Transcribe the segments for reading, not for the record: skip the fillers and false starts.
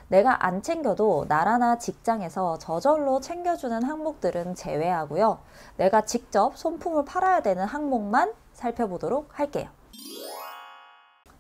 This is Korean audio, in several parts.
내가 안 챙겨도 나라나 직장에서 저절로 챙겨주는 항목들은 제외하고요. 내가 직접 손품을 팔아야 되는 항목만 살펴보도록 할게요.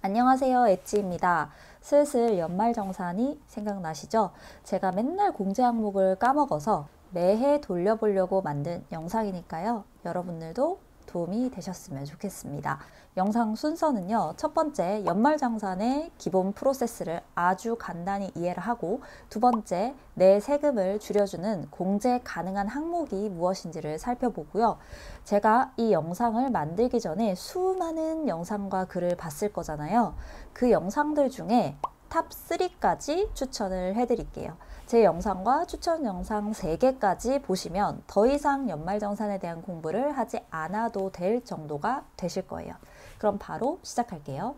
안녕하세요, 엣지입니다. 슬슬 연말정산이 생각나시죠? 제가 맨날 공제 항목을 까먹어서 매해 돌려보려고 만든 영상이니까요. 여러분들도 도움이 되셨으면 좋겠습니다. 영상 순서는요. 첫 번째, 연말정산의 기본 프로세스를 아주 간단히 이해를 하고, 두 번째, 내 세금을 줄여주는 공제 가능한 항목이 무엇인지를 살펴보고요. 제가 이 영상을 만들기 전에 수많은 영상과 글을 봤을 거잖아요. 그 영상들 중에 탑 3까지 추천을 해드릴게요. 제 영상과 추천 영상 3개까지 보시면 더 이상 연말정산에 대한 공부를 하지 않아도 될 정도가 되실 거예요. 그럼 바로 시작할게요.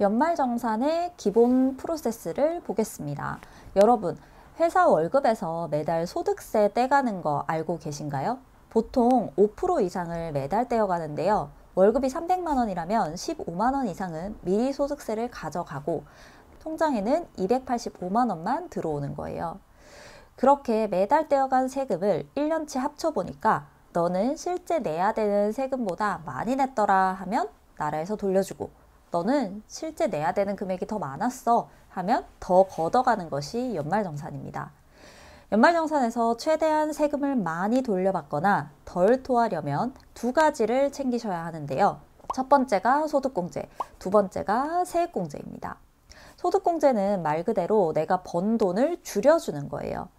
연말정산의 기본 프로세스를 보겠습니다. 여러분, 회사 월급에서 매달 소득세 떼가는 거 알고 계신가요? 보통 5% 이상을 매달 떼어가는데요. 월급이 300만 원이라면 15만 원 이상은 미리 소득세를 가져가고 통장에는 285만 원만 들어오는 거예요. 그렇게 매달 떼어간 세금을 1년치 합쳐보니까 너는 실제 내야 되는 세금보다 많이 냈더라 하면 나라에서 돌려주고, 너는 실제 내야 되는 금액이 더 많았어 하면 더 걷어가는 것이 연말정산입니다. 연말정산에서 최대한 세금을 많이 돌려받거나 덜 토하려면 두 가지를 챙기셔야 하는데요. 첫 번째가 소득공제, 두 번째가 세액공제입니다. 소득공제는 말 그대로 내가 번 돈을 줄여주는 거예요.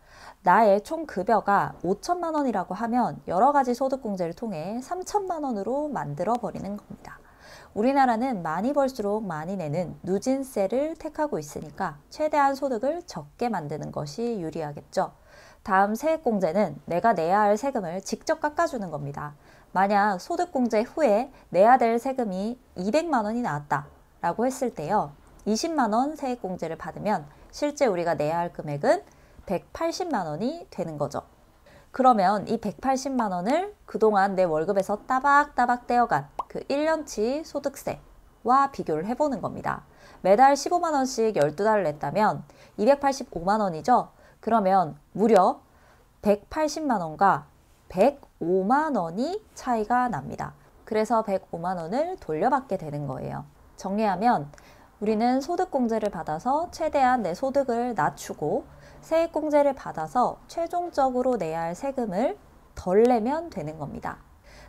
나의 총 급여가 5천만 원이라고 하면 여러 가지 소득공제를 통해 3천만 원으로 만들어 버리는 겁니다. 우리나라는 많이 벌수록 많이 내는 누진세를 택하고 있으니까 최대한 소득을 적게 만드는 것이 유리하겠죠. 다음 세액공제는 내가 내야 할 세금을 직접 깎아주는 겁니다. 만약 소득공제 후에 내야 될 세금이 200만 원이 나왔다 라고 했을 때요. 20만 원 세액공제를 받으면 실제 우리가 내야 할 금액은 180만 원이 되는 거죠. 그러면 이 180만 원을 그동안 내 월급에서 따박따박 떼어간 그 1년치 소득세와 비교를 해보는 겁니다. 매달 15만 원씩 12달을 냈다면 285만 원이죠. 그러면 무려 180만 원과 105만 원이 차이가 납니다. 그래서 105만 원을 돌려받게 되는 거예요. 정리하면 우리는 소득공제를 받아서 최대한 내 소득을 낮추고 세액공제를 받아서 최종적으로 내야 할 세금을 덜 내면 되는 겁니다.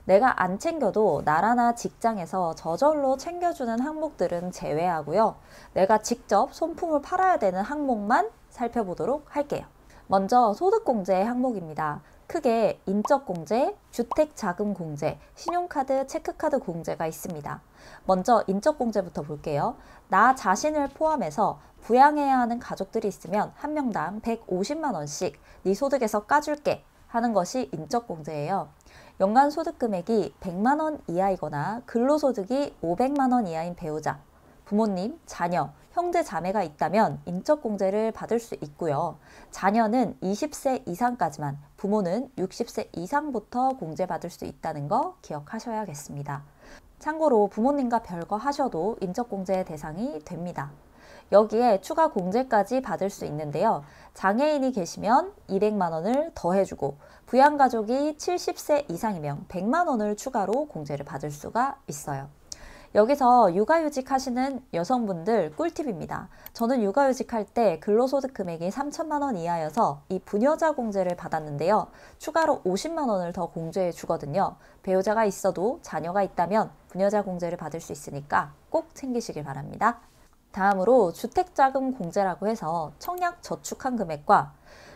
내가 안 챙겨도 나라나 직장에서 저절로 챙겨주는 항목들은 제외하고요. 내가 직접 손품을 팔아야 되는 항목만 살펴보도록 할게요. 먼저 소득공제 항목입니다. 크게 인적공제, 주택자금공제, 신용카드, 체크카드 공제가 있습니다. 먼저 인적공제부터 볼게요. 나 자신을 포함해서 부양해야 하는 가족들이 있으면 한 명당 150만 원씩 네 소득에서 까줄게 하는 것이 인적공제예요. 연간 소득 금액이 100만 원 이하이거나 근로소득이 500만 원 이하인 배우자, 부모님, 자녀, 형제, 자매가 있다면 인적공제를 받을 수 있고요. 자녀는 20세 이상까지만, 부모는 60세 이상부터 공제받을 수 있다는 거 기억하셔야겠습니다. 참고로 부모님과 별거 하셔도 인적공제 대상이 됩니다. 여기에 추가 공제까지 받을 수 있는데요. 장애인이 계시면 200만 원을 더해주고 부양가족이 70세 이상이면 100만 원을 추가로 공제를 받을 수가 있어요. 여기서 육아휴직 하시는 여성분들 꿀팁입니다. 저는 육아휴직 할 때 근로소득 금액이 3천만 원 이하여서 이 부녀자 공제를 받았는데요. 추가로 50만 원을 더 공제해 주거든요. 배우자가 있어도 자녀가 있다면 부녀자 공제를 받을 수 있으니까 꼭 챙기시길 바랍니다. 다음으로 주택자금 공제라고 해서 청약 저축한 금액과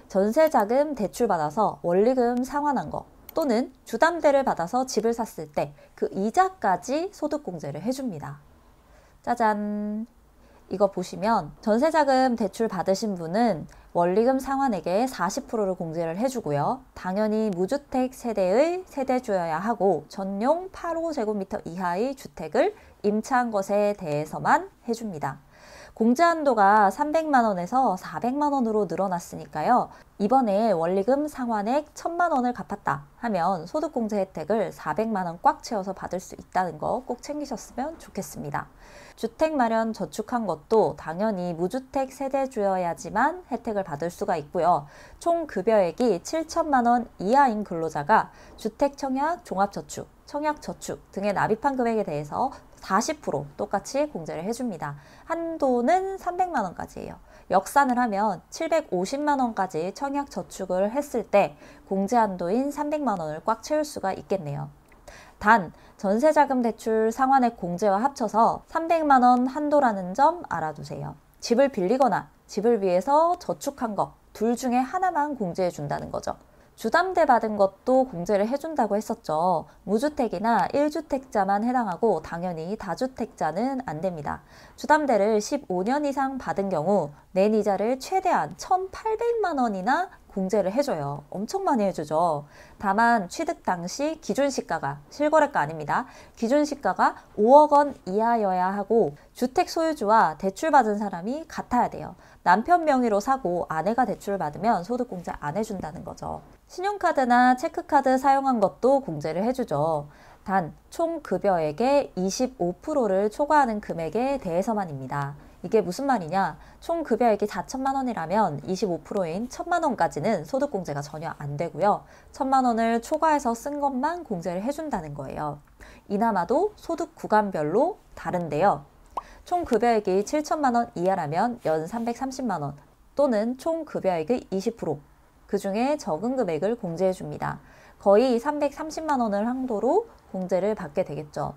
전세자금 대출받아서 원리금 상환한 거, 또는 주담대를 받아서 집을 샀을 때 그 이자까지 소득공제를 해줍니다. 짜잔! 이거 보시면 전세자금 대출 받으신 분은 원리금 상환액의 40%를 공제를 해주고요. 당연히 무주택 세대의 세대주여야 하고 전용 8.5제곱미터 이하의 주택을 임차한 것에 대해서만 해줍니다. 공제 한도가 300만 원에서 400만 원으로 늘어났으니까요. 이번에 원리금 상환액 1000만 원을 갚았다 하면 소득공제 혜택을 400만 원 꽉 채워서 받을 수 있다는 거 꼭 챙기셨으면 좋겠습니다. 주택 마련 저축한 것도 당연히 무주택 세대주여야지만 혜택을 받을 수가 있고요. 총 급여액이 7천만 원 이하인 근로자가 주택 청약, 종합저축, 청약저축 등에 납입한 금액에 대해서 40% 똑같이 공제를 해줍니다. 한도는 300만 원까지예요. 역산을 하면 750만 원까지 청약저축을 했을 때 공제 한도인 300만 원을 꽉 채울 수가 있겠네요. 단, 전세자금 대출 상환액 공제와 합쳐서 300만 원 한도라는 점 알아두세요. 집을 빌리거나 집을 위해서 저축한 거 둘 중에 하나만 공제해 준다는 거죠. 주담대 받은 것도 공제를 해준다고 했었죠. 무주택이나 1주택자만 해당하고 당연히 다주택자는 안 됩니다. 주담대를 15년 이상 받은 경우 낸 이자를 최대한 1,800만 원이나 공제를 해줘요. 엄청 많이 해주죠. 다만 취득 당시 기준시가가 실거래가 아닙니다. 기준시가가 5억 원 이하여야 하고 주택 소유주와 대출받은 사람이 같아야 돼요. 남편 명의로 사고 아내가 대출을 받으면 소득공제 안 해준다는 거죠. 신용카드나 체크카드 사용한 것도 공제를 해주죠. 단 총 급여액의 25%를 초과하는 금액에 대해서만입니다. 이게 무슨 말이냐? 총 급여액이 4천만 원이라면 25%인 1천만 원까지는 소득공제가 전혀 안 되고요. 1천만 원을 초과해서 쓴 것만 공제를 해준다는 거예요. 이나마도 소득 구간별로 다른데요. 총 급여액이 7천만 원 이하라면 연 330만 원 또는 총 급여액의 20%, 그 중에 적은 금액을 공제해 줍니다. 거의 330만 원을 한도로 공제를 받게 되겠죠.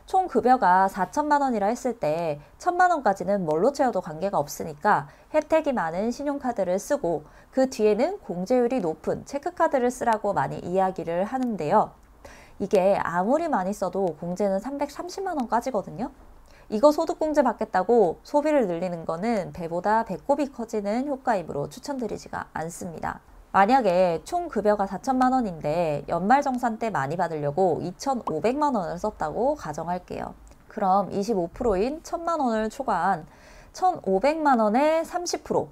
총 급여가 4천만 원이라 했을 때 1천만 원까지는 뭘로 채워도 관계가 없으니까 혜택이 많은 신용카드를 쓰고 그 뒤에는 공제율이 높은 체크카드를 쓰라고 많이 이야기를 하는데요. 이게 아무리 많이 써도 공제는 330만 원까지거든요. 이거 소득공제 받겠다고 소비를 늘리는 거는 배보다 배꼽이 커지는 효과이므로 추천드리지가 않습니다. 만약에 총 급여가 4천만 원인데 연말정산 때 많이 받으려고 2,500만 원을 썼다고 가정할게요. 그럼 25%인 1,000만 원을 초과한 1,500만 원의 30%,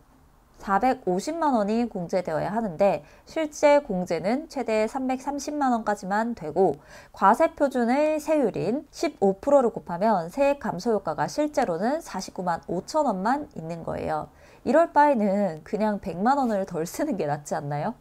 450만 원이 공제되어야 하는데 실제 공제는 최대 330만 원까지만 되고 과세표준의 세율인 15%를 곱하면 세액 감소 효과가 실제로는 49만 5천 원만 있는 거예요. 이럴 바에는 그냥 100만 원을 덜 쓰는 게 낫지 않나요?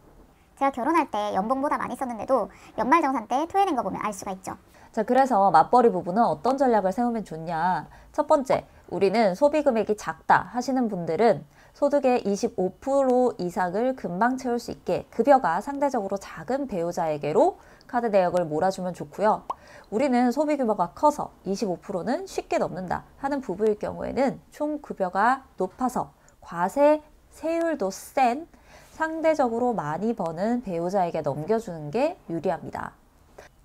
제가 결혼할 때 연봉보다 많이 썼는데도 연말정산 때 토해낸 거 보면 알 수가 있죠. 자, 그래서 맞벌이 부부는 어떤 전략을 세우면 좋냐? 첫 번째, 우리는 소비 금액이 작다 하시는 분들은 소득의 25% 이상을 금방 채울 수 있게 급여가 상대적으로 작은 배우자에게로 카드 내역을 몰아주면 좋고요. 우리는 소비 규모가 커서 25%는 쉽게 넘는다 하는 부부일 경우에는 총 급여가 높아서 과세 세율도 센 상대적으로 많이 버는 배우자에게 넘겨주는 게 유리합니다.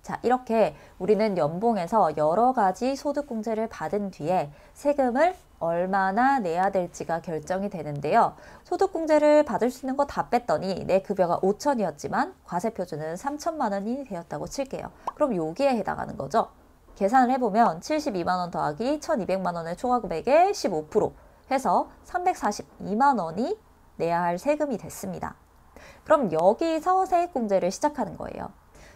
자, 이렇게 우리는 연봉에서 여러 가지 소득공제를 받은 뒤에 세금을 얼마나 내야 될지가 결정이 되는데요. 소득공제를 받을 수 있는 거 다 뺐더니 내 급여가 5천이었지만 과세표준은 3천만 원이 되었다고 칠게요. 그럼 여기에 해당하는 거죠. 계산을 해보면 72만 원 더하기 1,200만 원의 초과금액의 15% 해서 342만 원이 내야 할 세금이 됐습니다. 그럼 여기서 세액공제를 시작하는 거예요.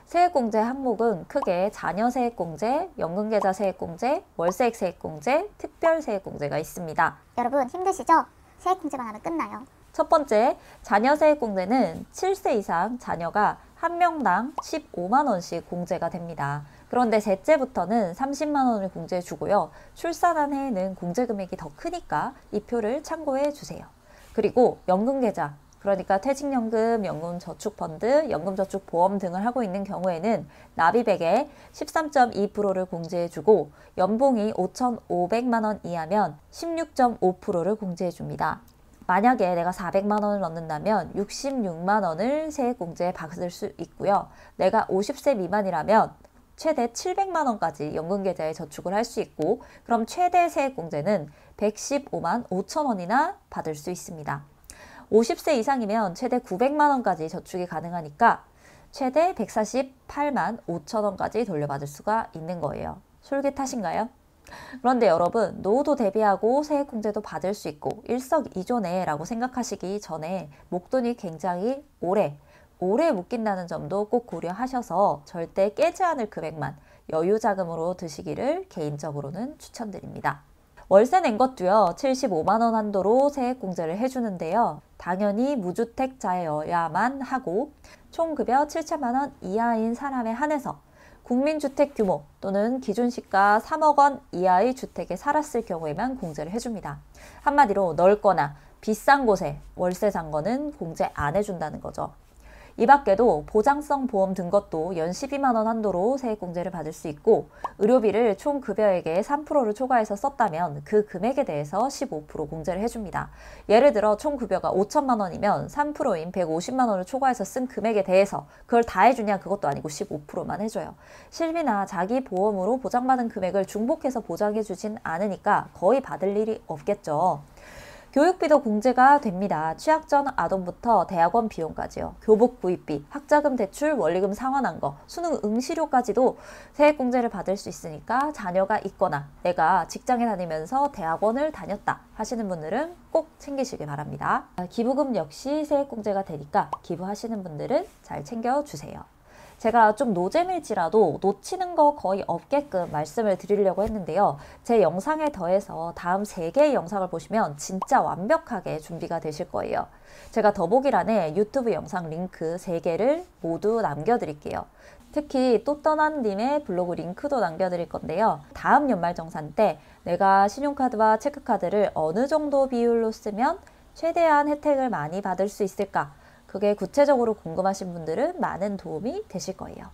세액공제 항목은 크게 자녀세액공제, 연금계좌 세액공제, 월세액 세액공제, 특별세액공제가 있습니다. 여러분 힘드시죠? 세액공제만 하면 끝나요. 첫 번째, 자녀세액공제는 7세 이상 자녀가 한 명당 15만 원씩 공제가 됩니다. 그런데 셋째부터는 30만 원을 공제해 주고요. 출산한 해에는 공제 금액이 더 크니까 이 표를 참고해 주세요. 그리고 연금계좌, 그러니까 퇴직연금, 연금저축펀드, 연금저축보험 등을 하고 있는 경우에는 납입액의 13.2%를 공제해주고 연봉이 5,500만 원 이하면 16.5%를 공제해줍니다. 만약에 내가 400만 원을 넣는다면 66만 원을 세액공제에 받을 수 있고요. 내가 50세 미만이라면 최대 700만 원까지 연금계좌에 저축을 할 수 있고 그럼 최대 세액공제는 115만 5천 원이나 받을 수 있습니다. 50세 이상이면 최대 900만 원까지 저축이 가능하니까 최대 148만 5천 원까지 돌려받을 수가 있는 거예요. 솔깃하신가요? 그런데 여러분, 노후도 대비하고 세액공제도 받을 수 있고 일석이조네 라고 생각하시기 전에 목돈이 굉장히 오래 묶인다는 점도 꼭 고려하셔서 절대 깨지 않을 금액만 여유자금으로 드시기를 개인적으로는 추천드립니다. 월세 낸 것도요, 75만 원 한도로 세액공제를 해주는데요. 당연히 무주택자여야만 하고 총급여 7천만 원 이하인 사람에 한해서 국민주택 규모 또는 기준시가 3억 원 이하의 주택에 살았을 경우에만 공제를 해줍니다. 한마디로 넓거나 비싼 곳에 월세 산 거는 공제 안 해준다는 거죠. 이 밖에도 보장성 보험 든 것도 연 12만 원 한도로 세액공제를 받을 수 있고 의료비를 총 급여액의 3%를 초과해서 썼다면 그 금액에 대해서 15% 공제를 해줍니다. 예를 들어 총 급여가 5천만 원이면 3%인 150만 원을 초과해서 쓴 금액에 대해서 그걸 다 해주냐 그것도 아니고 15%만 해줘요. 실비나 자기 보험으로 보장받은 금액을 중복해서 보장해주진 않으니까 거의 받을 일이 없겠죠. 교육비도 공제가 됩니다. 취학 전 아동부터 대학원 비용까지요. 교복 구입비, 학자금 대출, 원리금 상환한 거, 수능 응시료까지도 세액공제를 받을 수 있으니까 자녀가 있거나 내가 직장에 다니면서 대학원을 다녔다 하시는 분들은 꼭 챙기시길 바랍니다. 기부금 역시 세액공제가 되니까 기부하시는 분들은 잘 챙겨주세요. 제가 좀 노잼일지라도 놓치는 거 거의 없게끔 말씀을 드리려고 했는데요. 제 영상에 더해서 다음 3개의 영상을 보시면 진짜 완벽하게 준비가 되실 거예요. 제가 더보기란에 유튜브 영상 링크 3개를 모두 남겨드릴게요. 특히 또 떠난 님의 블로그 링크도 남겨드릴 건데요. 다음 연말정산 때 내가 신용카드와 체크카드를 어느 정도 비율로 쓰면 최대한 혜택을 많이 받을 수 있을까? 그게 구체적으로 궁금하신 분들은 많은 도움이 되실 거예요.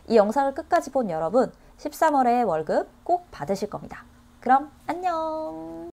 이 영상을 끝까지 본 여러분, 13월에 월급 꼭 받으실 겁니다. 그럼 안녕!